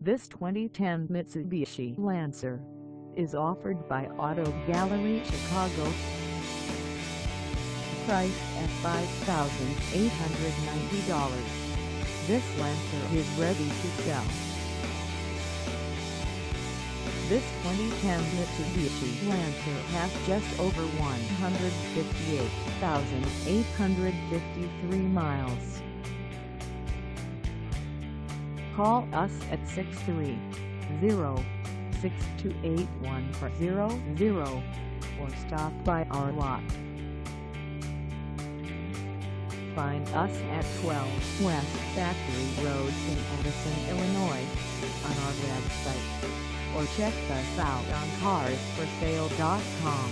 This 2010 Mitsubishi Lancer is offered by Auto Gallery Chicago. Priced at $5,890, this Lancer is ready to sell. This 2010 Mitsubishi Lancer has just over 158,853 miles. Call us at 630-628-1400 or stop by our lot. Find us at 12 West Factory Road in Addison, Illinois, on our website, or check us out on carsforsale.com.